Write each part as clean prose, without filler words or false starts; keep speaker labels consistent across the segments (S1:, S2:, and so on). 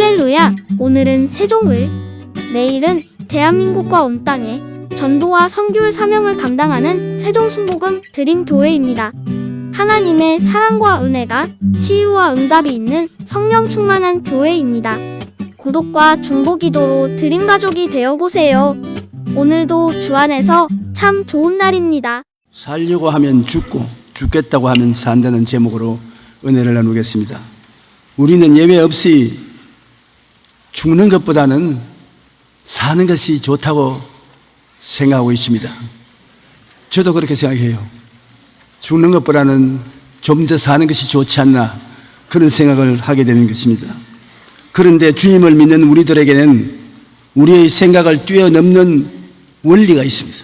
S1: 할렐루야! 오늘은 세종을, 내일은 대한민국과 온 땅에 전도와 선교의 사명을 감당하는 세종순복음 드림교회입니다. 하나님의 사랑과 은혜가 치유와 응답이 있는 성령 충만한 교회입니다. 구독과 중보기도로 드림가족이 되어보세요. 오늘도 주 안에서 참 좋은 날입니다.
S2: 살려고 하면 죽고 죽겠다고 하면 산다는 제목으로 은혜를 나누겠습니다. 우리는 예외 없이 죽는 것보다는 사는 것이 좋다고 생각하고 있습니다. 저도 그렇게 생각해요. 죽는 것보다는 좀 더 사는 것이 좋지 않나 그런 생각을 하게 되는 것입니다. 그런데 주님을 믿는 우리들에게는 우리의 생각을 뛰어넘는 원리가 있습니다.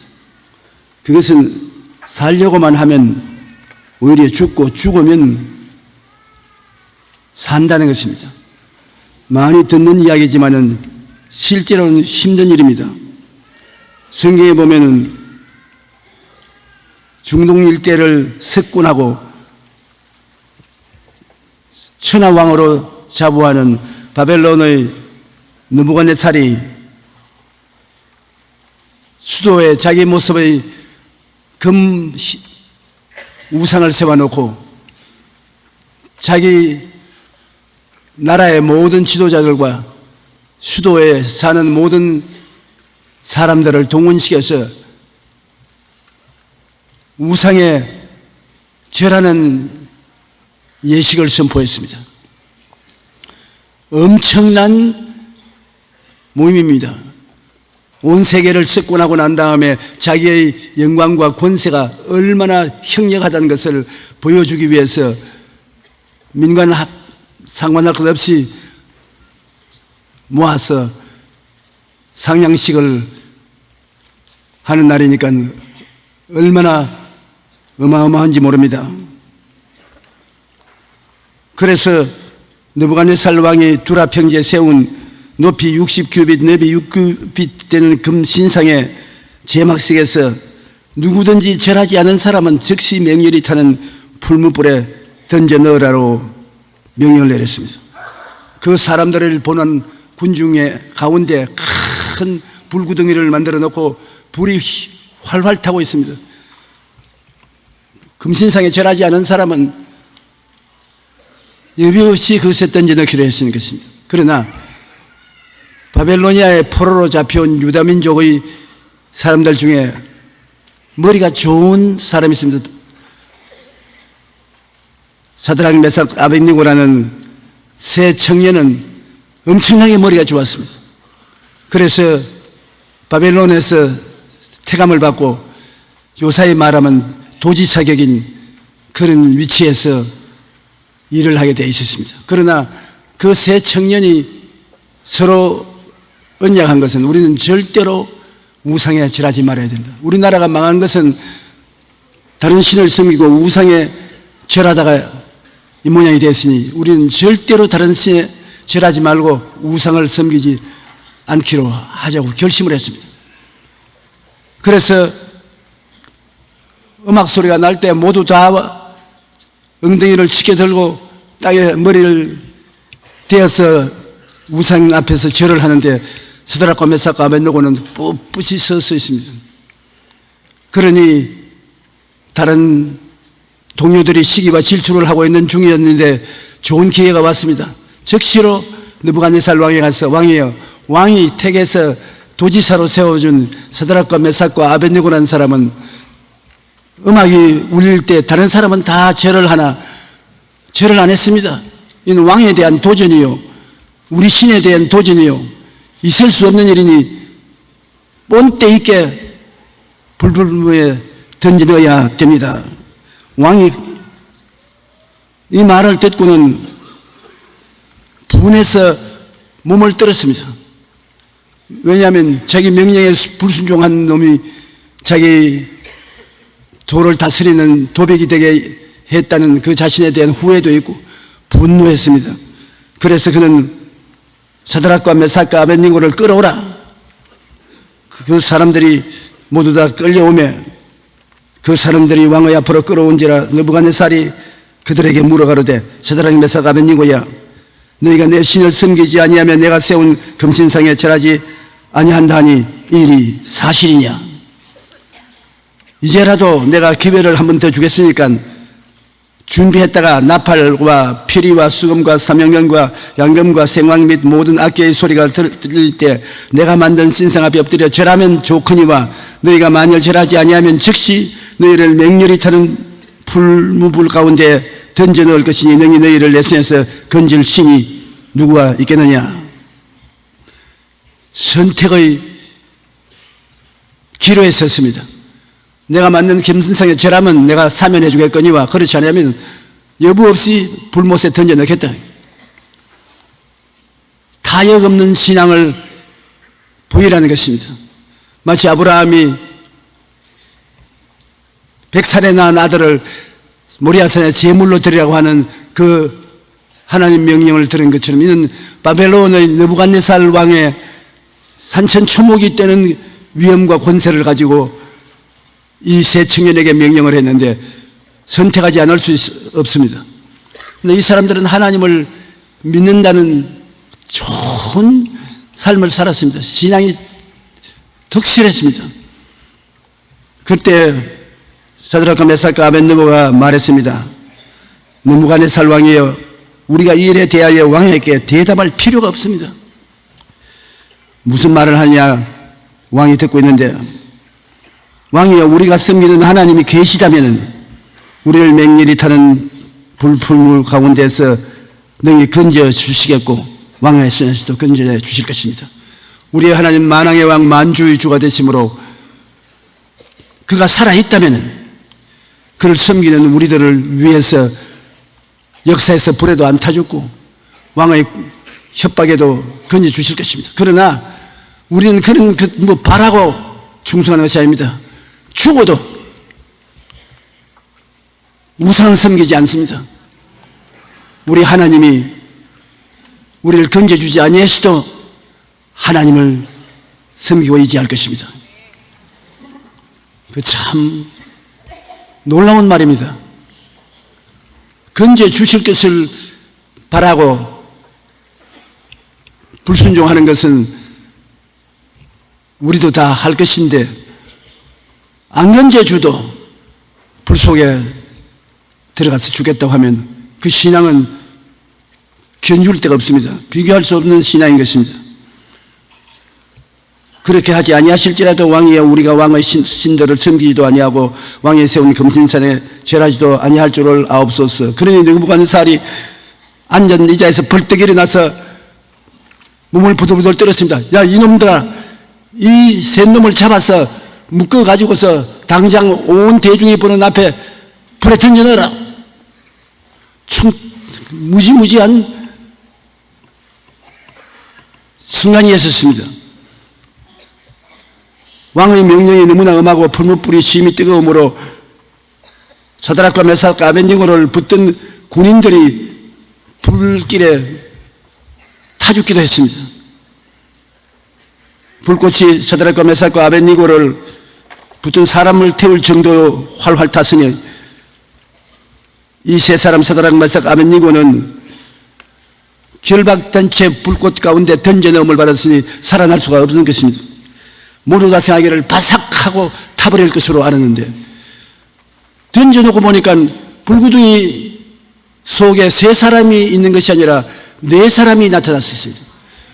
S2: 그것은 살려고만 하면 오히려 죽고 죽으면 산다는 것입니다. 많이 듣는 이야기지만은 실제로는 힘든 일입니다. 성경에 보면은 중동 일대를 석군하고 천하왕으로 자부하는 바벨론의 느부갓네살이 수도에 자기 모습의 금 우상을 세워놓고 자기 나라의 모든 지도자들과 수도에 사는 모든 사람들을 동원시켜서 우상에 절하는 예식을 선포했습니다. 엄청난 모임입니다. 온 세계를 석권하고 난 다음에 자기의 영광과 권세가 얼마나 형력하다는 것을 보여주기 위해서 민관 상관할 것 없이 모아서 상냥식을 하는 날이니까 얼마나 어마어마한지 모릅니다. 그래서 느부갓네살 왕이 두라 평지에 세운 높이 60규빗, 너비 6규빗 되는 금 신상에 제막식에서 누구든지 절하지 않은 사람은 즉시 맹렬히 타는 풀무불에 던져 넣으라고 명령을 내렸습니다. 그 사람들을 보는 군중의 가운데 큰 불구덩이를 만들어 놓고 불이 활활 타고 있습니다. 금신상에 절하지 않은 사람은 여비 없이 그것에 던져 넣기로 했으는 것입니다. 그러나 바벨로니아의 포로로 잡혀온 유다민족의 사람들 중에 머리가 좋은 사람이 있습니다. 사드락, 메삭, 아벳니고라는 세 청년은 엄청나게 머리가 좋았습니다. 그래서 바벨론에서 태감을 받고 요사이 말하면 도지사격인 그런 위치에서 일을 하게 되어 있었습니다. 그러나 그 세 청년이 서로 언약한 것은 우리는 절대로 우상에 절하지 말아야 된다. 우리나라가 망한 것은 다른 신을 섬기고 우상에 절하다가 이 모양이 됐으니 우리는 절대로 다른 신에 절하지 말고 우상을 섬기지 않기로 하자고 결심을 했습니다. 그래서 음악 소리가 날 때 모두 다 엉덩이를 치켜 들고 땅에 머리를 대어서 우상 앞에서 절을 하는데 스드락과 메삭과 아벳느고는 뻣뻣이 서 있습니다. 그러니 다른 동료들이 시기와 질투를 하고 있는 중이었는데 좋은 기회가 왔습니다. 즉시로 느부갓네살 왕에 가서 왕이여, 왕이 택에서 도지사로 세워준 사드락과 메삭과 아벳느고라는 사람은 음악이 울릴 때 다른 사람은 다 절을 하나 절을 안 했습니다. 이는 왕에 대한 도전이요, 우리 신에 대한 도전이요, 있을 수 없는 일이니 본때 있게 불불무에 던져 넣어야 됩니다. 왕이 이 말을 듣고는 분해서 몸을 떨었습니다. 왜냐하면 자기 명령에 불순종한 놈이 자기 도를 다스리는 도백이 되게 했다는 그 자신에 대한 후회도 있고 분노했습니다. 그래서 그는 사드락과 메삭과 아벳니고를 끌어오라. 그 사람들이 모두 다 끌려오며 그 사람들이 왕의 앞으로 끌어온지라 느부갓네살이 그들에게 물어가로되 사드락, 메삭, 아벳니고야, 너희가 내 신을 섬기지 아니하면 내가 세운 금신상에 절하지 아니한다니 이 일이 사실이냐. 이제라도 내가 기회를 한 번 더 주겠으니까 준비했다가 나팔과 피리와 수금과 삼영면과 양금과 생황 및 모든 악기의 소리가 들릴 때 내가 만든 신상 앞에 엎드려 절하면 좋거니와 너희가 만일 절하지 아니하면 즉시 너희를 맹렬히 타는 불무불 가운데 던져 넣을 것이니 능히 너희를 내 손에서 건질 신이 누구가 있겠느냐. 선택의 기로에 섰습니다. 내가 만든 김선상에 절하면 내가 사면해 주겠거니와 그렇지 않으면 여부 없이 불못에 던져 넣겠다. 타협 없는 신앙을 보이라는 것입니다. 마치 아브라함이 100살에 낳은 아들을 모리아산에 제물로 드리라고 하는 그 하나님 명령을 들은 것처럼 이는 바벨론의 느부갓네살 왕의 산천초목이 되는 위엄과 권세를 가지고 이 세 청년에게 명령을 했는데 선택하지 않을 수 없습니다. 그런데 이 사람들은 하나님을 믿는다는 좋은 삶을 살았습니다. 신앙이 덕실했습니다. 그때 사드락과 메삭과 아벳느고가 말했습니다. 느부갓네살 왕이여, 우리가 이 일에 대하여 왕에게 대답할 필요가 없습니다. 무슨 말을 하냐 왕이 듣고 있는데, 왕이여, 우리가 섬기는 하나님이 계시다면 우리를 맹렬히 타는 불풀물 가운데서 능히 건져 주시겠고 왕의 손에서도 건져 주실 것입니다. 우리의 하나님 만왕의 왕 만주의 주가 되심으로 그가 살아있다면 그를 섬기는 우리들을 위해서 역사에서 불에도 안 타죽고 왕의 협박에도 건져 주실 것입니다. 그러나 우리는 그런 바라고 충성하는 것이 아닙니다. 죽어도 우상을 섬기지 않습니다. 우리 하나님이 우리를 건져주지 아니하시도 하나님을 섬기고 의지할 것입니다. 그 참 놀라운 말입니다. 건져주실 것을 바라고 불순종하는 것은 우리도 다 할 것인데 안 건져주도 불 속에 들어가서 죽겠다고 하면 그 신앙은 견줄 데가 없습니다. 비교할 수 없는 신앙인 것입니다. 그렇게 하지 아니하실지라도 왕이여, 우리가 왕의 신들을 섬기지도 아니하고 왕이 세운 금신산에 절하지도 아니할 줄을 아옵소서. 그러니 느부갓네살이 앉은 의자에서 벌떡 일어나서 몸을 부들부들 떨었습니다. 야, 이놈들아, 이 셋 놈을 잡아서 묶어가지고서 당장 온 대중이 보는 앞에 불에 던져넣어라. 무지무지한 순간이었습니다. 왕의 명령이 너무나 엄하고 풀무불이 심히 뜨거움으로 사드락과 메삭과 아벳느고를 붙든 군인들이 불길에 타죽기도 했습니다. 불꽃이 사드락과 메삭과 아벳느고를 붙든 사람을 태울 정도로 활활 탔으니 이 세 사람 사드락, 메삭, 아벳느고는 결박된 채 불꽃 가운데 던져 넣음을 받았으니 살아날 수가 없는 것입니다. 모두 다 생하기를 바삭하고 타버릴 것으로 알았는데 던져놓고 보니까 불구덩이 속에 세 사람이 있는 것이 아니라 네 사람이 나타났습니다.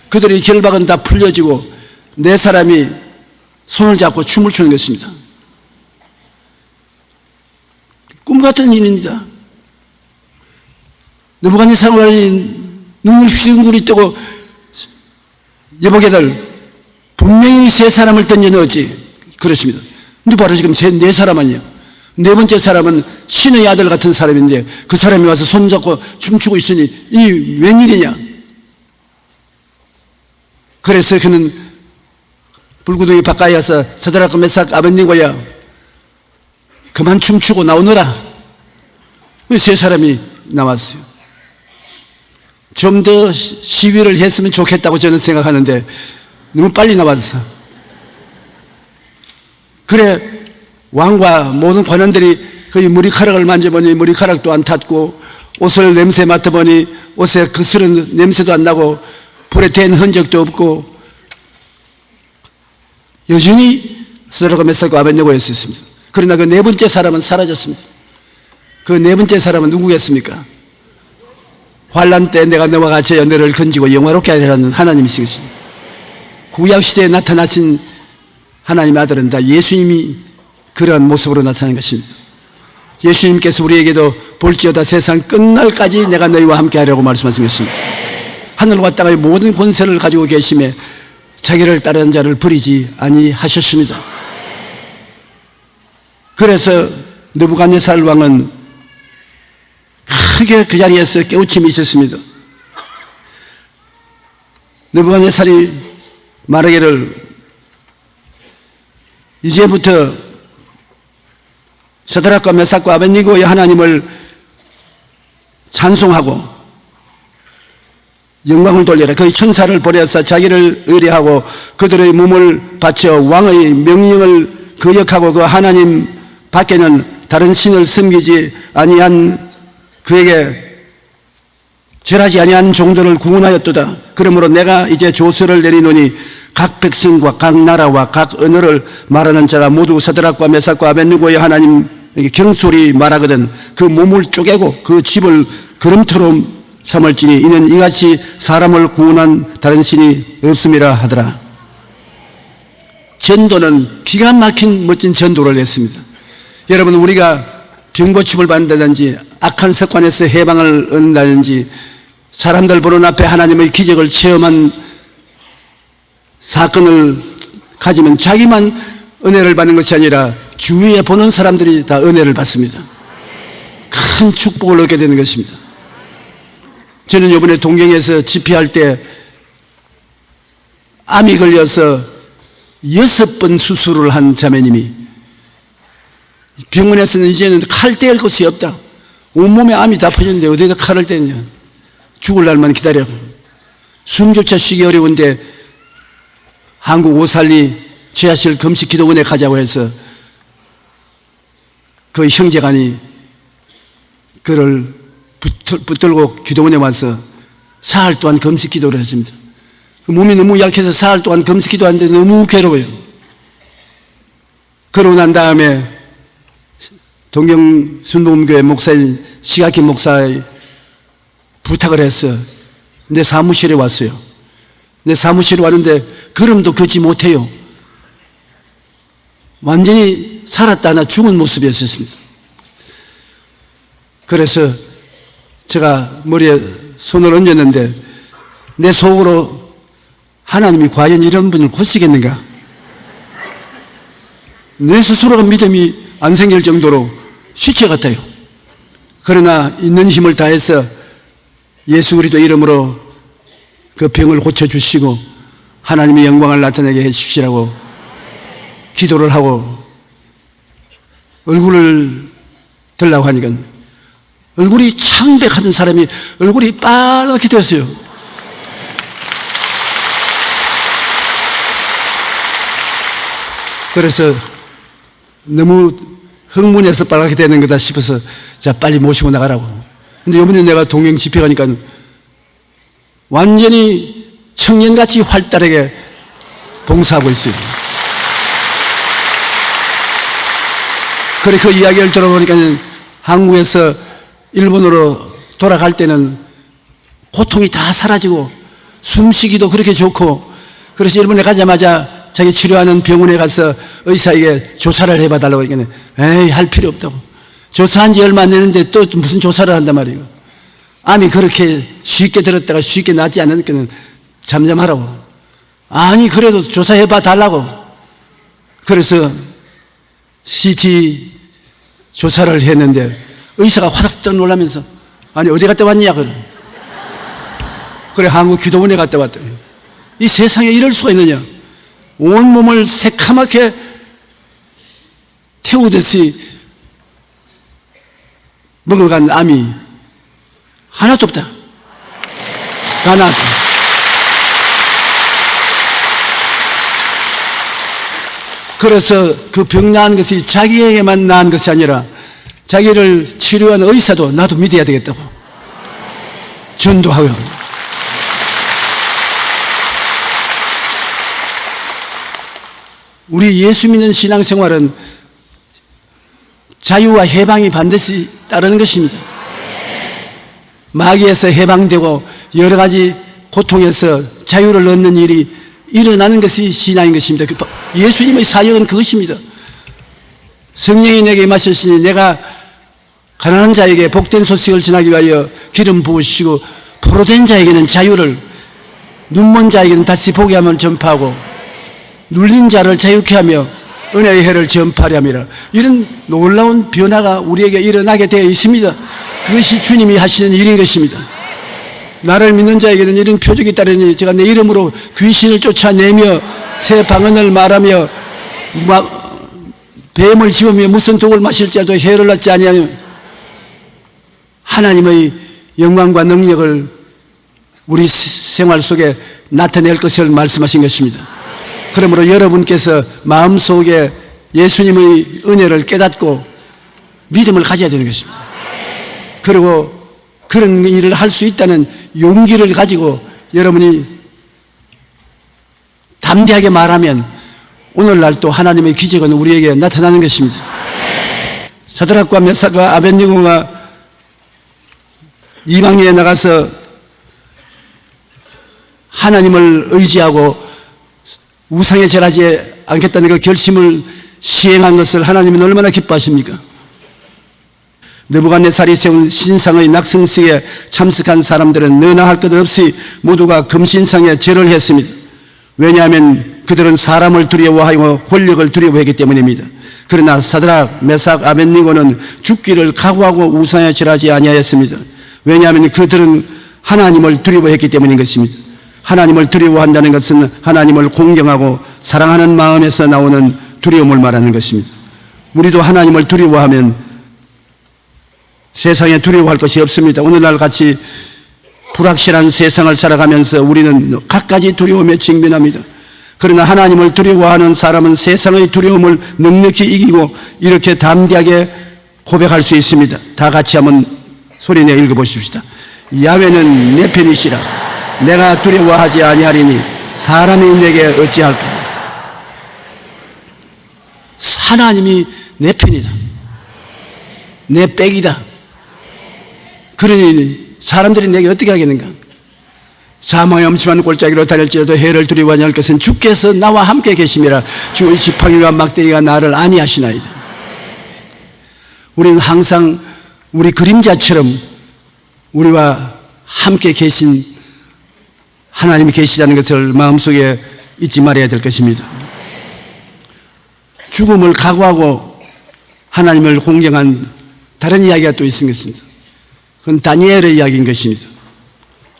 S2: 그들의 결박은 다 풀려지고 네 사람이 손을 잡고 춤을 추는 것입니다. 꿈 같은 일입니다. 느부갓네살 왕이 눈을 휘둥그리 뜨고 여보게들, 분명히 세 사람을 던져 넣었지. 그렇습니다. 근데 바로 지금 네 사람 아니에요. 네 번째 사람은 신의 아들 같은 사람인데 그 사람이 와서 손잡고 춤추고 있으니 이 웬일이냐. 그래서 그는 불구덩이 바깥에 와서 사드락과 메삭, 아벳느고야, 그만 춤추고 나오너라. 세 사람이 나왔어요. 좀 더 시위를 했으면 좋겠다고 저는 생각하는데 너무 빨리 나왔어. 그래 왕과 모든 관원들이 그의 머리카락을 만져보니 머리카락도 안 탔고 옷을 냄새 맡아보니 옷에 그 스런 냄새도 안 나고 불에 댄 흔적도 없고 여전히 스드락과 메삭과 아벳네고였습니다. 그러나 그 네 번째 사람은 사라졌습니다. 그 네 번째 사람은 누구겠습니까? 환난 때 내가 너와 같이 너를 건지고 영화롭게 하리라는 하나님이신 것입니다. 구약시대에 나타나신 하나님의 아들은 다 예수님이 그러한 모습으로 나타난 것입니다. 예수님께서 우리에게도 볼지어다 세상 끝날까지 내가 너희와 함께 하려고 말씀하신 것입니다. 하늘과 땅의 모든 권세를 가지고 계심에 자기를 따르는 자를 버리지 아니하셨습니다. 그래서 느부갓네살 왕은 크게 그 자리에서 깨우침이 있었습니다. 느부갓네살이 말하기를 이제부터 서드락과 메삭과 아벳니고의 하나님을 찬송하고 영광을 돌려라. 그의 천사를 보내서 자기를 의뢰하고 그들의 몸을 바쳐 왕의 명령을 거역하고 그 하나님 밖에는 다른 신을 섬기지 아니한 그에게 절하지 아니한 종들을 구원하였도다. 그러므로 내가 이제 조서를 내리노니 각 백성과 각 나라와 각 언어를 말하는 자가 모두 서드락과 메삭과 아벳느고의 하나님에게 경솔히 말하거든 그 몸을 쪼개고 그 집을 거름터로 삼을지니 이는 이같이 사람을 구원한 다른 신이 없음이라 하더라. 전도는 기가 막힌 멋진 전도를 했습니다. 여러분, 우리가 병고침을 받는다든지 악한 습관에서 해방을 얻는다든지 사람들 보는 앞에 하나님의 기적을 체험한 사건을 가지면 자기만 은혜를 받는 것이 아니라 주위에 보는 사람들이 다 은혜를 받습니다. 큰 축복을 얻게 되는 것입니다. 저는 이번에 동경에서 집회할 때 암이 걸려서 6번 수술을 한 자매님이 병원에서는 이제는 칼 뗄 곳이 없다. 온몸에 암이 다 퍼졌는데 어디다 칼을 떼냐. 죽을 날만 기다려. 숨조차 쉬기 어려운데 한국 오살리 지하실 금식기도원에 가자고 해서 그 형제간이 그를 붙들고 기도원에 와서 사흘 동안 금식기도를 했습니다. 몸이 너무 약해서 사흘 동안 금식기도하는데 너무 괴로워요. 그러고 난 다음에 동경 순복음교회 목사인 시각희 목사의 부탁을 해서 내 사무실에 왔어요. 내 사무실에 왔는데 걸음도 걷지 못해요. 완전히 살았다 하나 죽은 모습이었습니다. 그래서 제가 머리에 손을 얹었는데 내 속으로 하나님이 과연 이런 분을 고치겠는가? 내 스스로가 믿음이 안 생길 정도로 시체 같아요. 그러나 있는 힘을 다해서 예수 그리스도 이름으로 그 병을 고쳐주시고 하나님의 영광을 나타내게 해주시라고 기도를 하고 얼굴을 들라고 하니까 얼굴이 창백하던 사람이 얼굴이 빨갛게 되었어요. 그래서 너무 흥분해서 빨갛게 되는 거다 싶어서 자 빨리 모시고 나가라고. 근데 이번에 내가 동행 집회 가니까 완전히 청년같이 활달하게 봉사하고 있어요. 그래 그 이야기를 들어보니까 한국에서 일본으로 돌아갈 때는 고통이 다 사라지고 숨쉬기도 그렇게 좋고 그래서 일본에 가자마자 자기 치료하는 병원에 가서 의사에게 조사를 해봐달라고 하니까 에이 할 필요 없다고. 조사한 지 얼마 안 됐는데 또 무슨 조사를 한단 말이에요. 암이 그렇게 쉽게 들었다가 쉽게 낫지 않으니까 잠잠하라고. 아니 그래도 조사해봐 달라고. 그래서 CT 조사를 했는데 의사가 화닥 놀라면서 아니 어디 갔다 왔냐 그래 한국 기도원에 갔다 왔다. 이 세상에 이럴 수가 있느냐. 온몸을 새카맣게 태우듯이 먹어간 암이 하나도 없다. 다 나았다. 그래서 그 병 나은 것이 자기에게만 나은 것이 아니라 자기를 치료한 의사도 나도 믿어야 되겠다고. 전도하고 우리 예수 믿는 신앙생활은 자유와 해방이 반드시 따르는 것입니다. 마귀에서 해방되고 여러 가지 고통에서 자유를 얻는 일이 일어나는 것이 신앙인 것입니다. 예수님의 사역은 그것입니다. 성령이 내게 임하셨으니 내가 가난한 자에게 복된 소식을 전하기 위하여 기름 부으시고 포로된 자에게는 자유를, 눈먼 자에게는 다시 보게 함을 전파하고 눌린 자를 자유케 하며 은혜의 해를 전파하리라. 이런 놀라운 변화가 우리에게 일어나게 되어 있습니다. 그것이 주님이 하시는 일인 것입니다. 나를 믿는 자에게는 이런 표적이 따르니 제가 내 이름으로 귀신을 쫓아내며 새 방언을 말하며 뱀을 집으며 무슨 독을 마실 자도 해를 낳지 아니하며 하나님의 영광과 능력을 우리 생활 속에 나타낼 것을 말씀하신 것입니다. 그러므로 여러분께서 마음속에 예수님의 은혜를 깨닫고 믿음을 가져야 되는 것입니다. 그리고 그런 일을 할 수 있다는 용기를 가지고 여러분이 담대하게 말하면 오늘날 또 하나님의 기적은 우리에게 나타나는 것입니다. 사드락과 메삭과 아벳느고가 이방에 나가서 하나님을 의지하고 우상에 절하지 않겠다는 그 결심을 시행한 것을 하나님은 얼마나 기뻐하십니까? 느부갓네살이 세운 신상의 낙성식에 참석한 사람들은 너나 할 것 없이 모두가 금신상에 절을 했습니다. 왜냐하면 그들은 사람을 두려워하고 권력을 두려워했기 때문입니다. 그러나 사드락, 메삭, 아벳느고는 죽기를 각오하고 우상에 절하지 아니하였습니다. 왜냐하면 그들은 하나님을 두려워했기 때문인 것입니다. 하나님을 두려워한다는 것은 하나님을 공경하고 사랑하는 마음에서 나오는 두려움을 말하는 것입니다. 우리도 하나님을 두려워하면 세상에 두려워할 것이 없습니다. 오늘날 같이 불확실한 세상을 살아가면서 우리는 갖가지 두려움에 직면합니다. 그러나 하나님을 두려워하는 사람은 세상의 두려움을 넉넉히 이기고 이렇게 담대하게 고백할 수 있습니다. 다 같이 한번 소리내 읽어보십시다. 야훼는 내 편이시라. 내가 두려워하지 아니하리니 사람이 내게 어찌할까. 하나님이 내 편이다. 내 백이다. 그러니 사람들이 내게 어떻게 하겠는가? 사망의 엄침한 골짜기로 다닐지라도 해를 두려워하지 않을 것은 주께서 나와 함께 계심이라. 주의 지팡이와 막대기가 나를 안위하시나이다. 우리는 항상 우리 그림자처럼 우리와 함께 계신 하나님이 계시다는 것을 마음속에 잊지 말아야 될 것입니다. 죽음을 각오하고 하나님을 공경한 다른 이야기가 또 있습니다. 그건 다니엘의 이야기인 것입니다.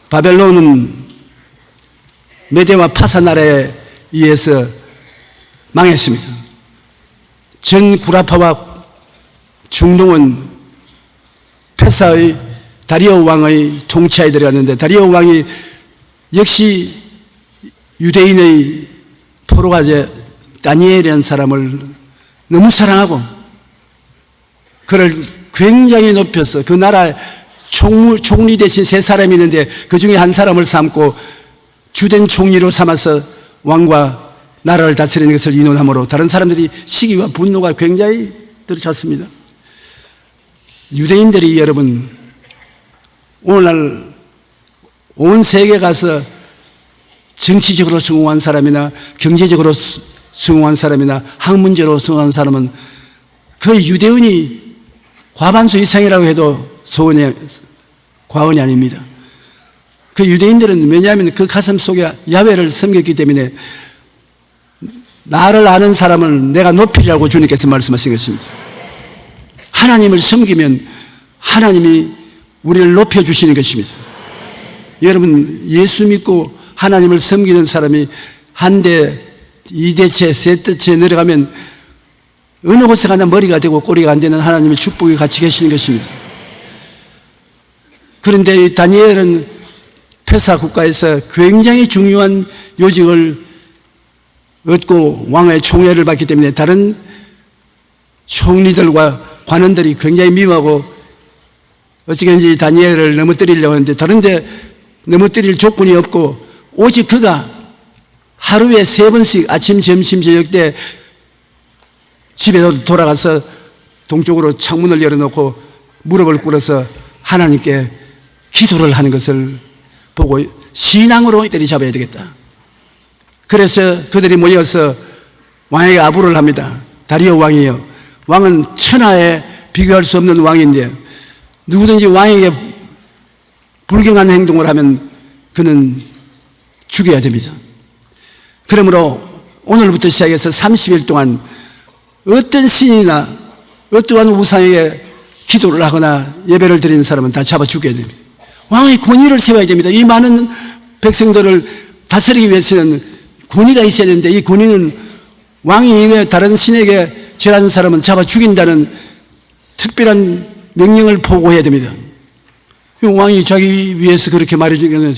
S2: 바벨론은 메대와 파사 나라에 의해서 망했습니다. 전 구라파와 중동은 페사의 다리오 왕의 통치하에 들어갔는데 다리오 왕이 역시 유대인의 포로가제 다니엘이라는 사람을 너무 사랑하고 그를 굉장히 높여서 그 나라 총리 대신 세 사람이 있는데 그 중에 한 사람을 삼고 주된 총리로 삼아서 왕과 나라를 다스리는 것을 인원함으로 다른 사람들이 시기와 분노가 굉장히 들어찼습니다. 유대인들이 여러분 오늘날 온 세계에 가서 정치적으로 성공한 사람이나 경제적으로 성공한 사람이나 학문적으로 성공한 사람은 그 유대인이 과반수 이상이라고 해도 과언이 아닙니다. 그 유대인들은 왜냐하면 그 가슴 속에 야훼를 섬겼기 때문에 나를 아는 사람은 내가 높이라고 주님께서 말씀하신 것입니다. 하나님을 섬기면 하나님이 우리를 높여주시는 것입니다. 여러분 예수 믿고 하나님을 섬기는 사람이 한 대, 2대째, 3대째 내려가면 어느 곳에 가나 머리가 되고 꼬리가 안 되는 하나님의 축복이 같이 계시는 것입니다. 그런데 이 다니엘은 페사 국가에서 굉장히 중요한 요직을 얻고 왕의 총애를 받기 때문에 다른 총리들과 관원들이 굉장히 미워하고 어찌든지 다니엘을 넘어뜨리려고 하는데 다른데 넘어뜨릴 조건이 없고 오직 그가 하루에 3번씩 아침, 점심, 저녁 때 집에 돌아가서 동쪽으로 창문을 열어놓고 무릎을 꿇어서 하나님께 기도를 하는 것을 보고 신앙으로 때리잡아야 되겠다. 그래서 그들이 모여서 왕에게 아부를 합니다. 다리오 왕이요. 왕은 천하에 비교할 수 없는 왕인데 누구든지 왕에게 불경한 행동을 하면 그는 죽여야 됩니다. 그러므로 오늘부터 시작해서 30일 동안 어떤 신이나 어떠한 우상에게 기도를 하거나 예배를 드리는 사람은 다 잡아 죽여야 됩니다. 왕의 권위를 세워야 됩니다. 이 많은 백성들을 다스리기 위해서는 권위가 있어야 되는데 이 권위는 왕이 이외에 다른 신에게 절하는 사람은 잡아 죽인다는 특별한 명령을 보고해야 됩니다. 왕이 자기 위해서 그렇게 말해주면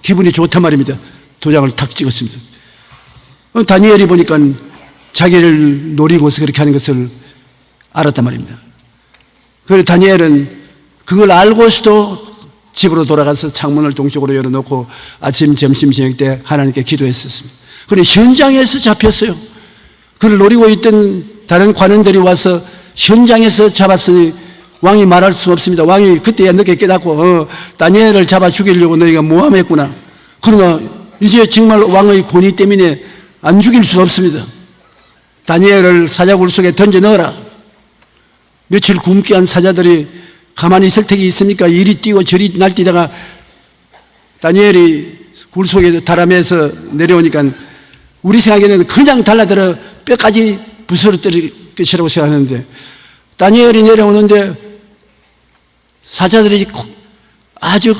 S2: 기분이 좋단 말입니다. 도장을 탁 찍었습니다. 다니엘이 보니까 자기를 노리고서 그렇게 하는 것을 알았단 말입니다. 그래서 다니엘은 그걸 알고서도 집으로 돌아가서 창문을 동쪽으로 열어놓고 아침, 점심, 저녁 때 하나님께 기도했었습니다. 그런데 현장에서 잡혔어요. 그를 노리고 있던 다른 관원들이 와서 현장에서 잡았으니 왕이 말할 수 없습니다. 왕이 그때야 늦게 깨닫고 다니엘을 잡아 죽이려고 너희가 모함했구나. 그러나 이제 정말 왕의 권위 때문에 안 죽일 수 없습니다. 다니엘을 사자굴 속에 던져 넣어라. 며칠 굶게 한 사자들이 가만히 있을 택이 있습니까? 이리 뛰고 저리 날뛰다가 다니엘이 굴 속에 다람에서 내려오니까 우리 생각에는 그냥 달라들어 뼈까지 부스러뜨릴 것이라고 생각하는데 다니엘이 내려오는데 사자들이 아주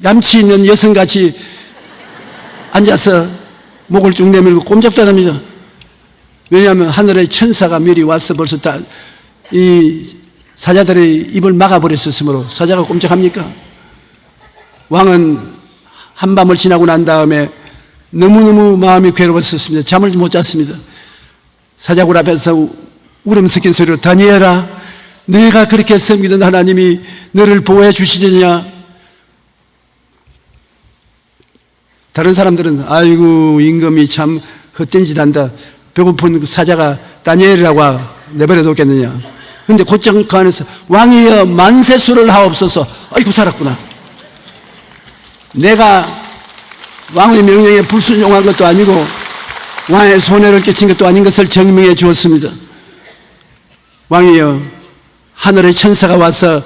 S2: 얌치 있는 여성같이 앉아서 목을 쭉 내밀고 꼼짝도 안 합니다. 왜냐하면 하늘의 천사가 미리 와서 벌써 이 사자들의 입을 막아버렸었으므로 사자가 꼼짝합니까? 왕은 한밤을 지나고 난 다음에 너무너무 마음이 괴로웠었습니다. 잠을 못 잤습니다. 사자굴 앞에서 울음 섞인 소리로 다니엘아, 내가 그렇게 섬기던 하나님이 너를 보호해 주시느냐? 다른 사람들은 아이고 임금이 참 헛된 짓 한다. 배고픈 사자가 다니엘이라고 내버려 뒀겠느냐. 근데 곧장 그 안에서 왕이여 만세수를 하옵소서. 아이고 살았구나. 내가 왕의 명령에 불순종한 것도 아니고 왕의 손해를 끼친 것도 아닌 것을 증명해 주었습니다. 왕이여 하늘의 천사가 와서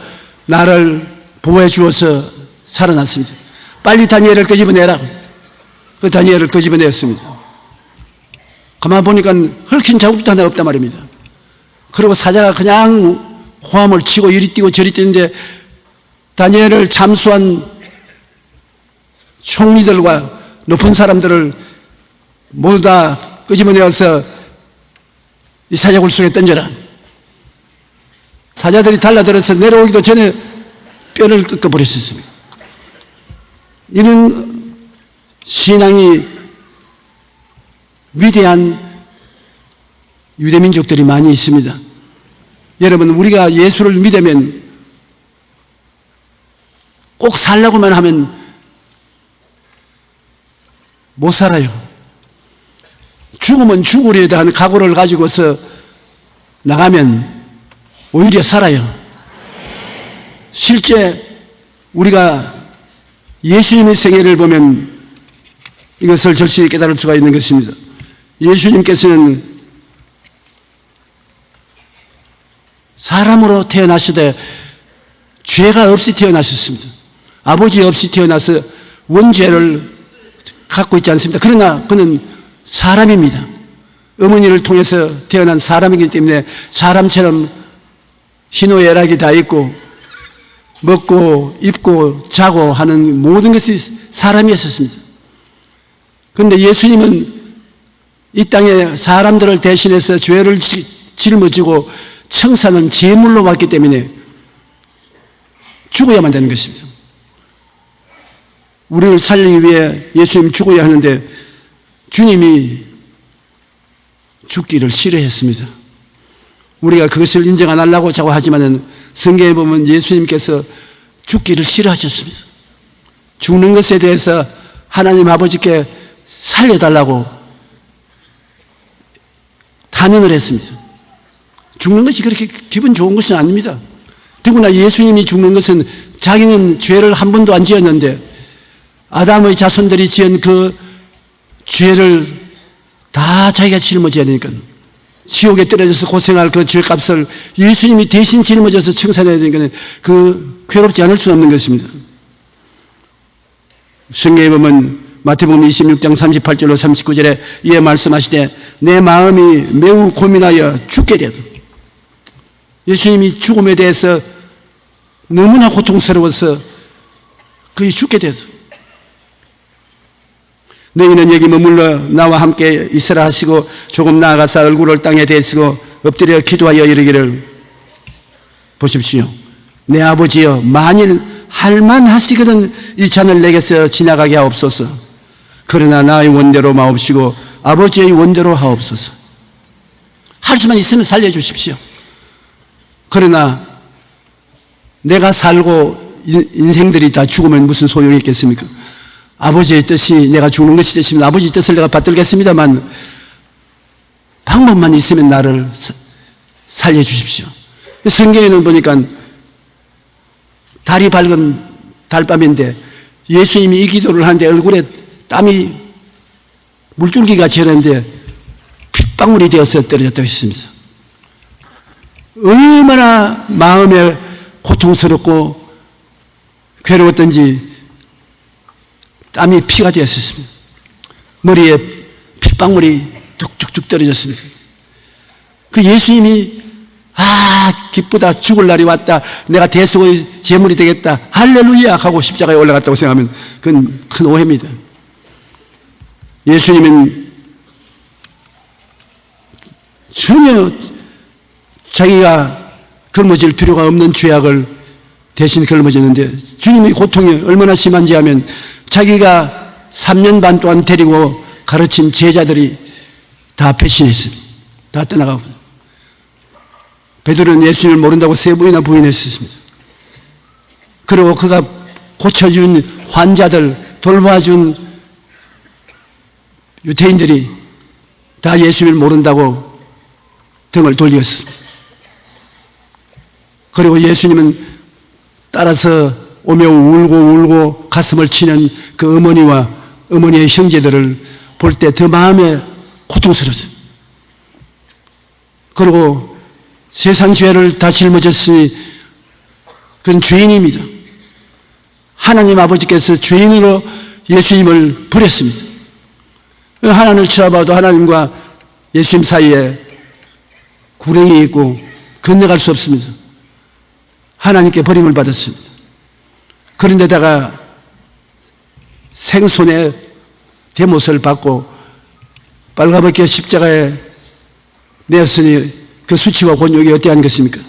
S2: 나를 보호해 주어서 살아났습니다. 빨리 다니엘을 끄집어내라. 그 다니엘을 끄집어냈습니다. 가만 보니까 헐킨 자국도 하나 없단 말입니다. 그리고 사자가 그냥 호함을 치고 이리 뛰고 저리 뛰는데 다니엘을 참수한 총리들과 높은 사람들을 모두 다 끄집어내어서 이 사자굴 속에 던져라. 사자들이 달라들어서 내려오기도 전에 뼈를 뜯어버렸습니다. 이는 신앙이 위대한 유대민족들이 많이 있습니다. 여러분, 우리가 예수를 믿으면 꼭 살라고만 하면 못 살아요. 죽으면 죽으려다 하는 각오를 가지고서 나가면 오히려 살아요. 실제 우리가 예수님의 생애를 보면 이것을 절실히 깨달을 수가 있는 것입니다. 예수님께서는 사람으로 태어나시되 죄가 없이 태어나셨습니다. 아버지 없이 태어나서 원죄를 갖고 있지 않습니다. 그러나 그는 사람입니다. 어머니를 통해서 태어난 사람이기 때문에 사람처럼 희노애락이 다 있고 먹고 입고 자고 하는 모든 것이 사람이었습니다. 그런데 예수님은 이 땅에 사람들을 대신해서 죄를 짊어지고 청산은 제물로 왔기 때문에 죽어야만 되는 것입니다. 우리를 살리기 위해 예수님 죽어야 하는데 주님이 죽기를 싫어했습니다. 우리가 그것을 인정 안 하려고 자꾸 하지만은 성경에 보면 예수님께서 죽기를 싫어하셨습니다. 죽는 것에 대해서 하나님 아버지께 살려달라고 탄원을 했습니다. 죽는 것이 그렇게 기분 좋은 것은 아닙니다. 더구나 예수님이 죽는 것은 자기는 죄를 한 번도 안 지었는데 아담의 자손들이 지은 그 죄를 다 자기가 짊어져야 되니까 지옥에 떨어져서 고생할 그 죄값을 예수님이 대신 짊어져서 청산해야 되니까 그 괴롭지 않을 수 없는 것입니다. 성경에 보면 마태복음 26장 38절로 39절에 이에 말씀하시되 내 마음이 매우 고민하여 죽게 되도 예수님이 죽음에 대해서 너무나 고통스러워서 거의 죽게 되도 너희는 여기 머물러 나와 함께 있으라 하시고 조금 나아가서 얼굴을 땅에 대시고 엎드려 기도하여 이르기를 보십시오. 내 아버지여 만일 할만하시거든 이 잔을 내게서 지나가게 하옵소서. 그러나 나의 원대로 마옵시고 아버지의 원대로 하옵소서. 할 수만 있으면 살려주십시오. 그러나 내가 살고 인생들이 다 죽으면 무슨 소용이 있겠습니까? 아버지의 뜻이 내가 죽는 것이 뜻이면 아버지의 뜻을 내가 받들겠습니다만 방법만 있으면 나를 살려주십시오. 성경에는 보니까 달이 밝은 달밤인데 예수님이 이 기도를 하는데 얼굴에 땀이 물줄기가 지었는데 핏방울이 되어서 떨어졌다고 했습니다. 얼마나 마음에 고통스럽고 괴로웠던지 땀이 피가 되었습니다. 머리에 핏방울이 뚝뚝뚝 떨어졌습니다. 그 예수님이 기쁘다 죽을 날이 왔다 내가 대속의 제물이 되겠다 할렐루야 하고 십자가에 올라갔다고 생각하면 그건 큰 오해입니다. 예수님은 전혀 자기가 걸머질 필요가 없는 죄악을 대신 걸머졌는데 주님의 고통이 얼마나 심한지 하면 자기가 3년 반 동안 데리고 가르친 제자들이 다 배신했습니다. 다 떠나가고 베드로는 예수님을 모른다고 3번이나 부인했습니다. 그리고 그가 고쳐준 환자들 돌봐준 유태인들이 다 예수님을 모른다고 등을 돌렸습니다. 그리고 예수님은 따라서 오며 울고 가슴을 치는 그 어머니와 어머니의 형제들을 볼 때 더 마음에 고통스럽습니다. 그리고 세상 죄를 다 짊어졌으니 그건 죄인입니다. 하나님 아버지께서 죄인으로 예수님을 버렸습니다. 하나님을 쳐다봐도 하나님과 예수님 사이에 구렁이 있고 건너갈 수 없습니다. 하나님께 버림을 받았습니다. 그런데다가 생손의 대못을 받고 빨가벗겨 십자가에 내었으니 그 수치와 곤욕이 어떠한 것입니까?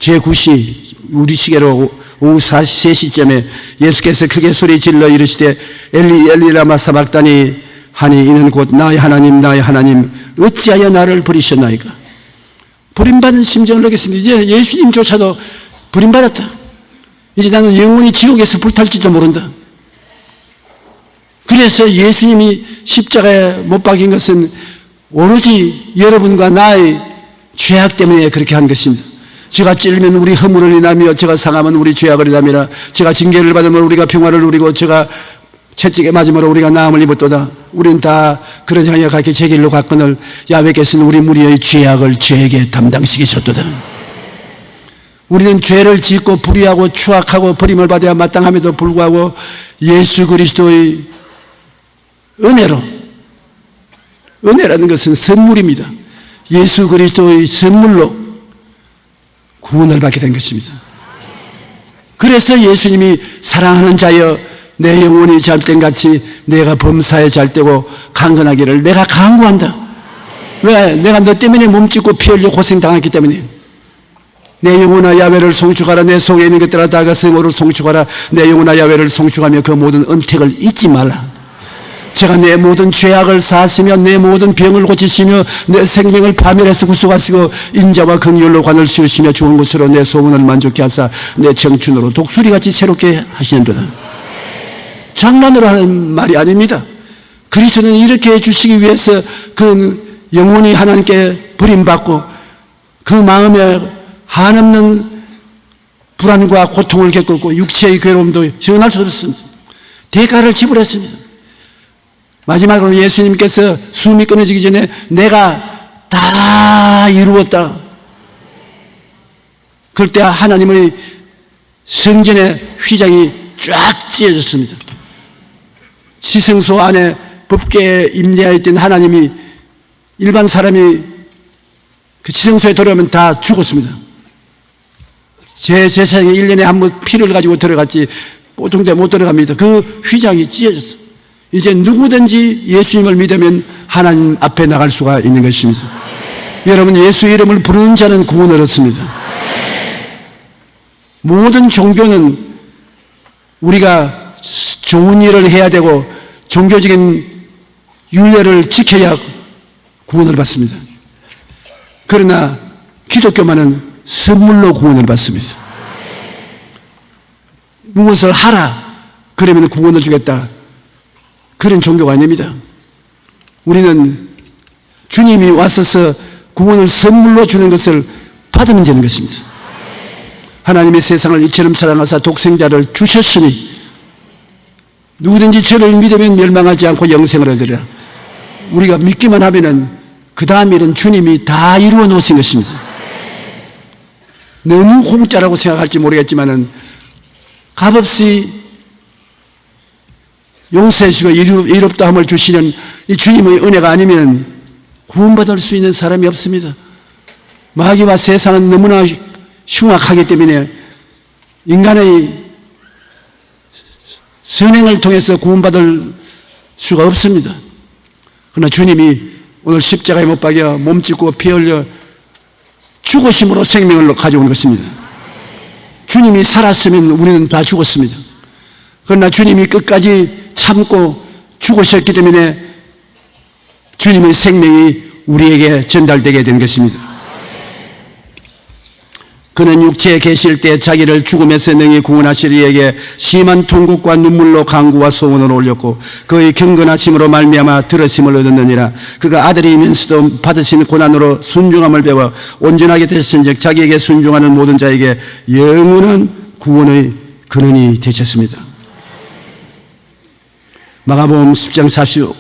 S2: 제9시 우리 시계로 오후 3시쯤에 예수께서 크게 소리 질러 이르시되 엘리 엘리 라마 사박다니 하니 이는 곧 나의 하나님 어찌하여 나를 버리셨나이까. 버림받은 심정을 느꼈습니다. 이제 예수님조차도 버림받았다. 이제 나는 영원히 지옥에서 불탈지도 모른다. 그래서 예수님이 십자가에 못 박인 것은 오로지 여러분과 나의 죄악 때문에 그렇게 한 것입니다. 저가 찔리면 우리 허물을 인하며 저가 상하면 우리 죄악을 인하미라. 저가 징계를 받으면 우리가 평화를 누리고 저가 채찍에 맞음으로 우리가 나음을 입었도다. 우리는 다 그러지 아니하여 각기 제 길로 갔거늘 야훼께서는 우리 무리의 죄악을 저에게 담당시키셨도다. 우리는 죄를 짓고 불의하고 추악하고 버림을 받아야 마땅함에도 불구하고 예수 그리스도의 은혜라는 것은 선물입니다. 예수 그리스도의 선물로 구원을 받게 된 것입니다. 그래서 예수님이 사랑하는 자여 내 영혼이 잘된같이 내가 범사에 잘되고 강건하기를 내가 강구한다. 왜? 내가 너 때문에 몸짓고 피 흘려 고생당했기 때문에. 내 영혼아 야훼를 송축하라. 내 속에 있는 것들아 다 그 성호를 송축하라. 내 영혼아 야훼를 송축하며 그 모든 은택을 잊지 말라. 제가 내 모든 죄악을 사하시며 내 모든 병을 고치시며 내 생명을 파멸해서 구속하시고 인자와 긍휼로 관을 씌우시며 좋은 것으로 내 소원을 만족케 하사 내 청춘으로 독수리같이 새롭게 하시는도다. 장난으로 하는 말이 아닙니다. 그리스도는 이렇게 해주시기 위해서 그 영혼이 하나님께 버림받고 그 마음에 한없는 불안과 고통을 겪었고 육체의 괴로움도 형언할 수 없습니다. 대가를 지불했습니다. 마지막으로 예수님께서 숨이 끊어지기 전에 내가 다 이루었다. 그럴 때 하나님의 성전의 휘장이 쫙 찢어졌습니다. 지성소 안에 법궤에 임재하였던 하나님이 일반 사람이 그 지성소에 들어오면 다 죽었습니다. 제 세상에 1년에 한 번 피를 가지고 들어갔지 보통 때 못 들어갑니다. 그 휘장이 찢어졌어요. 이제 누구든지 예수님을 믿으면 하나님 앞에 나갈 수가 있는 것입니다. 여러분, 예수 이름을 부르는 자는 구원을 얻습니다. 모든 종교는 우리가 좋은 일을 해야 되고 종교적인 율례를 지켜야 구원을 받습니다. 그러나 기독교만은 선물로 구원을 받습니다. 무엇을 하라 그러면 구원을 주겠다, 그런 종교가 아닙니다. 우리는 주님이 왔어서 구원을 선물로 주는 것을 받으면 되는 것입니다. 하나님의 세상을 이처럼 사랑하사 독생자를 주셨으니 누구든지 저를 믿으면 멸망하지 않고 영생을 얻으리라. 우리가 믿기만 하면은 그 다음 일은 주님이 다 이루어 놓으신 것입니다. 너무 공짜라고 생각할지 모르겠지만은 값없이 용서해주시고 이롭다함을 주시는 이 주님의 은혜가 아니면 구원받을 수 있는 사람이 없습니다. 마귀와 세상은 너무나 흉악하기 때문에 인간의 선행을 통해서 구원받을 수가 없습니다. 그러나 주님이 오늘 십자가에 못 박여 몸짓고 피 흘려 죽으심으로 생명을 가져온 것입니다. 주님이 살았으면 우리는 다 죽었습니다. 그러나 주님이 끝까지 참고 죽으셨기 때문에 주님의 생명이 우리에게 전달되게 된 것입니다. 그는 육체에 계실 때 자기를 죽음에서 능히 구원하실 이에게 심한 통곡과 눈물로 간구와 소원을 올렸고 그의 경건하심으로 말미암아 들으심을 얻었느니라. 그가 아들이면서도 받으신 고난으로 순종함을 배워 온전하게 되셨은즉 자기에게 순종하는 모든 자에게 영원한 구원의 근원이 되셨습니다. 마가복음 10장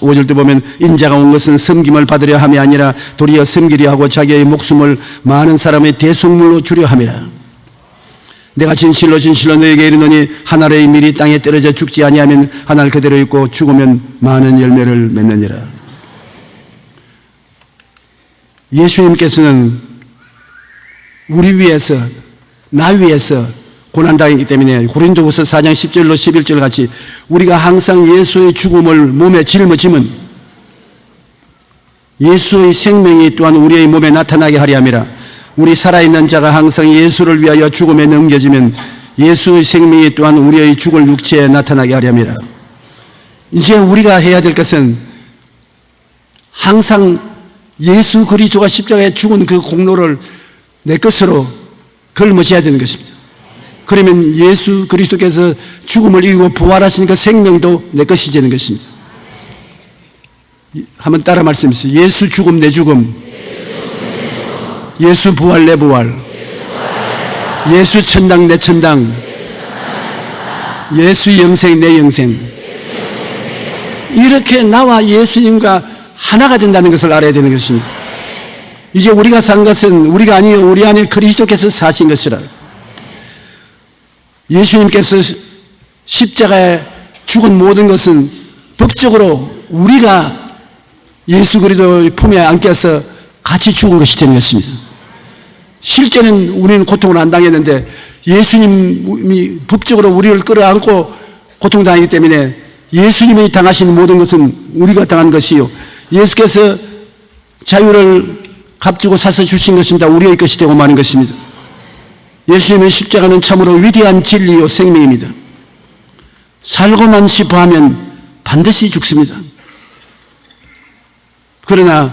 S2: 45절도 보면 인자가 온 것은 섬김을 받으려 함이 아니라 도리어 섬기려 하고 자기의 목숨을 많은 사람의 대속물로 주려 함이라. 내가 진실로 진실로 너에게 이르노니 한 알의 밀이 땅에 떨어져 죽지 아니하면 한 알 그대로 있고 죽으면 많은 열매를 맺느니라. 예수님께서는 우리 위해서, 나 위해서 고난당했기 때문에 고린도후서 4장 10절로 11절 같이 우리가 항상 예수의 죽음을 몸에 짊어지면 예수의 생명이 또한 우리의 몸에 나타나게 하려 함이라. 우리 살아있는 자가 항상 예수를 위하여 죽음에 넘겨지면 예수의 생명이 또한 우리의 죽을 육체에 나타나게 하려 함이라. 이제 우리가 해야 될 것은 항상 예수 그리스도가 십자가에 죽은 그 공로를 내 것으로 걸머셔야 되는 것입니다. 그러면 예수 그리스도께서 죽음을 이기고 부활하신 그 생명도 내 것이 되는 것입니다. 한번 따라 말씀해주세요. 예수 죽음 내 죽음, 예수 부활 내 부활, 예수 천당 내 천당, 예수 영생 내 영생. 이렇게 나와 예수님과 하나가 된다는 것을 알아야 되는 것입니다. 이제 우리가 산 것은 우리가 아니요 우리 안에 그리스도께서 사신 것이라. 예수님께서 십자가에 죽은 모든 것은 법적으로 우리가 예수 그리스도의 품에 안겨서 같이 죽은 것이 되는 것입니다. 실제는 우리는 고통을 안 당했는데 예수님이 법적으로 우리를 끌어안고 고통당하기 때문에 예수님이 당하신 모든 것은 우리가 당한 것이요 예수께서 자유를 값주고 사서 주신 것은 다 우리의 것이 되고 마는 것입니다. 예수님의 십자가는 참으로 위대한 진리요 생명입니다. 살고만 싶어 하면 반드시 죽습니다. 그러나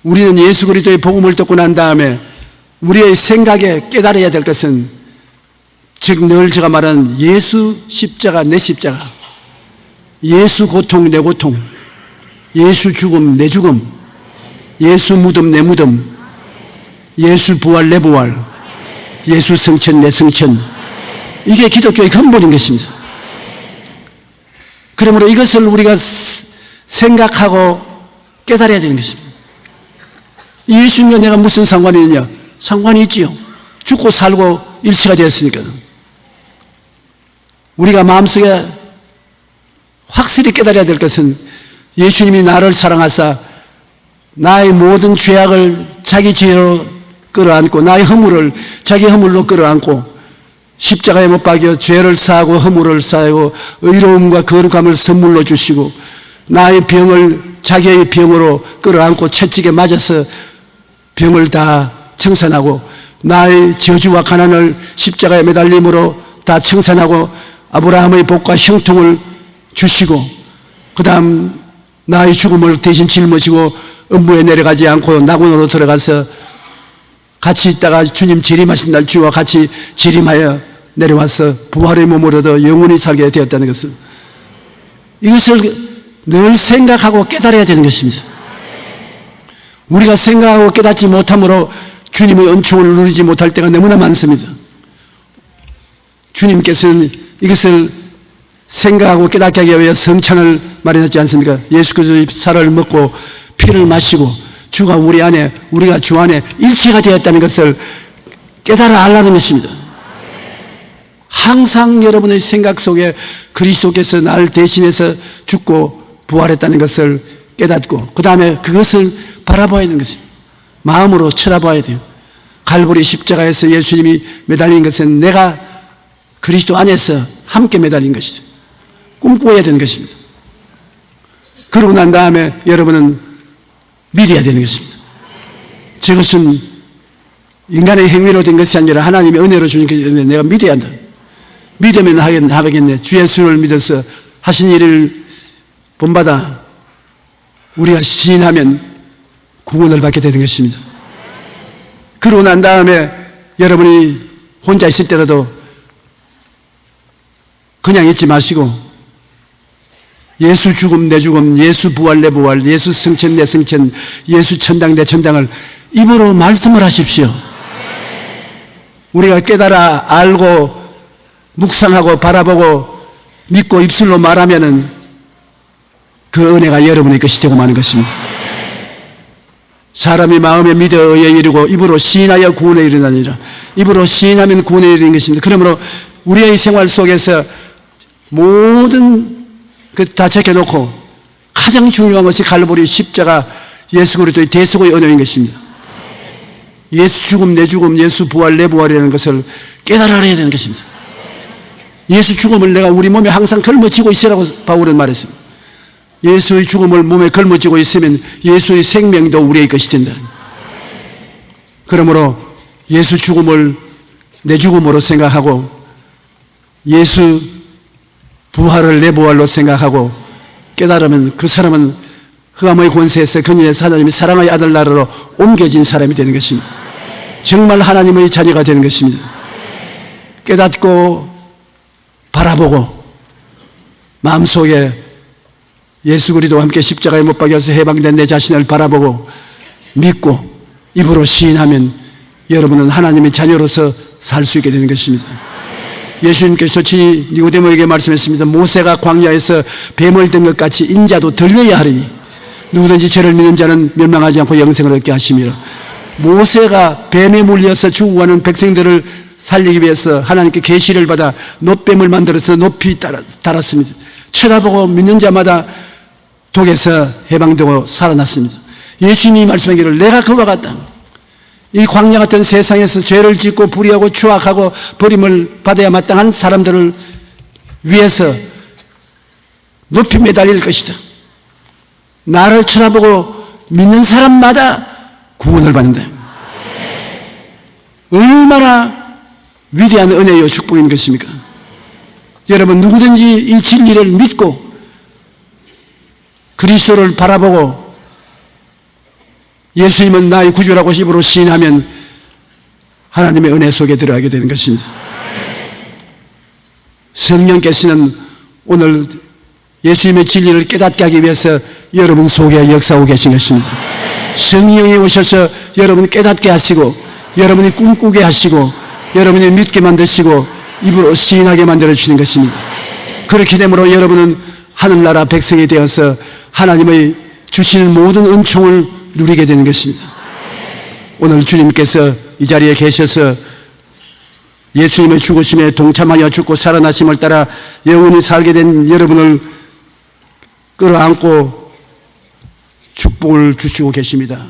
S2: 우리는 예수 그리스도의 복음을 듣고 난 다음에 우리의 생각에 깨달아야 될 것은, 즉 늘 제가 말하는 예수 십자가 내 십자가, 예수 고통 내 고통, 예수 죽음 내 죽음, 예수 무덤 내 무덤, 예수 부활 내 부활, 예수 승천 내 승천, 이게 기독교의 근본인 것입니다. 그러므로 이것을 우리가 생각하고 깨달아야 되는 것입니다. 예수님과 내가 무슨 상관이 있냐? 상관이 있지요. 죽고 살고 일치가 되었으니까. 우리가 마음속에 확실히 깨달아야 될 것은, 예수님이 나를 사랑하사 나의 모든 죄악을 자기 죄로 끌어안고 나의 허물을 자기 허물로 끌어안고 십자가에 못 박여 죄를 사하고 허물을 사하고 의로움과 거룩함을 선물로 주시고 나의 병을 자기의 병으로 끌어안고 채찍에 맞아서 병을 다 청산하고 나의 저주와 가난을 십자가에 매달림으로 다 청산하고 아브라함의 복과 형통을 주시고, 그 다음 나의 죽음을 대신 짊어지고 음부에 내려가지 않고 낙원으로 들어가서 같이 있다가 주님 재림하신 날 주와 같이 재림하여 내려와서 부활의 몸을 얻어 영원히 살게 되었다는 것을, 이것을 늘 생각하고 깨달아야 되는 것입니다. 우리가 생각하고 깨닫지 못함으로 주님의 은총을 누리지 못할 때가 너무나 많습니다. 주님께서는 이것을 생각하고 깨닫게 하기 위해 성찬을 마련했지 않습니까? 예수 그리스도의 살을 먹고 피를 마시고 주가 우리 안에, 우리가 주 안에 일체가 되었다는 것을 깨달아 알라는 것입니다. 항상 여러분의 생각 속에 그리스도께서 나를 대신해서 죽고 부활했다는 것을 깨닫고, 그 다음에 그것을 바라봐야 하는 것입니다. 마음으로 쳐다봐야 돼요. 갈보리 십자가에서 예수님이 매달린 것은 내가 그리스도 안에서 함께 매달린 것이죠. 꿈꿔야 되는 것입니다. 그러고 난 다음에 여러분은 믿어야 되는 것입니다. 저것은 인간의 행위로 된 것이 아니라 하나님의 은혜로 주는 것인데 내가 믿어야 한다. 믿으면 하겠네. 주 예수를 믿어서 하신 일을 본받아 우리가 시인하면 구원을 받게 되는 것입니다. 그러고 난 다음에 여러분이 혼자 있을 때라도 그냥 있지 마시고 예수 죽음 내 죽음, 예수 부활 내 부활, 예수 승천 내 승천, 예수 천당 내 천당을 입으로 말씀을 하십시오. 우리가 깨달아 알고 묵상하고 바라보고 믿고 입술로 말하면은 그 은혜가 여러분의 것이 되고 마는 것입니다. 사람이 마음에 믿어 의에 이르고 입으로 시인하여 구원에 이르나니라. 입으로 시인하면 구원에 이르는 것입니다. 그러므로 우리의 생활 속에서 모든 다 적혀놓고 가장 중요한 것이 갈보리 십자가 예수 그리스도의 대속의 언어인 것입니다. 예수 죽음 내 죽음, 예수 부활 내 부활이라는 것을 깨달아야 되는 것입니다. 예수 죽음을 내가 우리 몸에 항상 걸머쥐고 있으라고 바울은 말했습니다. 예수의 죽음을 몸에 걸머쥐고 있으면 예수의 생명도 우리의 것이 된다. 그러므로 예수 죽음을 내 죽음으로 생각하고 예수 부활을 내 부활로 생각하고 깨달으면 그 사람은 흑암의 권세에서 근위에서 하나님의 사랑의 아들 나라로 옮겨진 사람이 되는 것입니다. 정말 하나님의 자녀가 되는 것입니다. 깨닫고 바라보고 마음속에 예수 그리스도와 함께 십자가에 못 박여서 해방된 내 자신을 바라보고 믿고 입으로 시인하면 여러분은 하나님의 자녀로서 살 수 있게 되는 것입니다. 예수님께서 니고데모에게 말씀했습니다. 모세가 광야에서 뱀을 든 것 같이 인자도 들려야 하리니 누구든지 저를 믿는 자는 멸망하지 않고 영생을 얻게 하심이라. 모세가 뱀에 물려서 죽어가는 백성들을 살리기 위해서 하나님께 계시를 받아 놋뱀을 만들어서 높이 달았습니다. 쳐다보고 믿는 자마다 독에서 해방되고 살아났습니다. 예수님이 말씀하기를 내가 그와 같다. 이 광야 같은 세상에서 죄를 짓고 불의하고 추악하고 버림을 받아야 마땅한 사람들을 위해서 높이 매달릴 것이다. 나를 쳐다보고 믿는 사람마다 구원을 받는다. 얼마나 위대한 은혜요 축복인 것입니까? 여러분 누구든지 이 진리를 믿고 그리스도를 바라보고 예수님은 나의 구주라고 입으로 시인하면 하나님의 은혜 속에 들어가게 되는 것입니다. 성령께서는 오늘 예수님의 진리를 깨닫게 하기 위해서 여러분 속에 역사하고 계신 것입니다. 성령이 오셔서 여러분 깨닫게 하시고, 여러분이 꿈꾸게 하시고, 여러분이 믿게 만드시고, 입으로 시인하게 만들어 주시는 것입니다. 그렇게 되므로 여러분은 하늘나라 백성이 되어서 하나님의 주시는 모든 은총을 누리게 되는 것입니다. 오늘 주님께서 이 자리에 계셔서 예수님의 죽으심에 동참하여 죽고 살아나심을 따라 영원히 살게 된 여러분을 끌어안고 축복을 주시고 계십니다.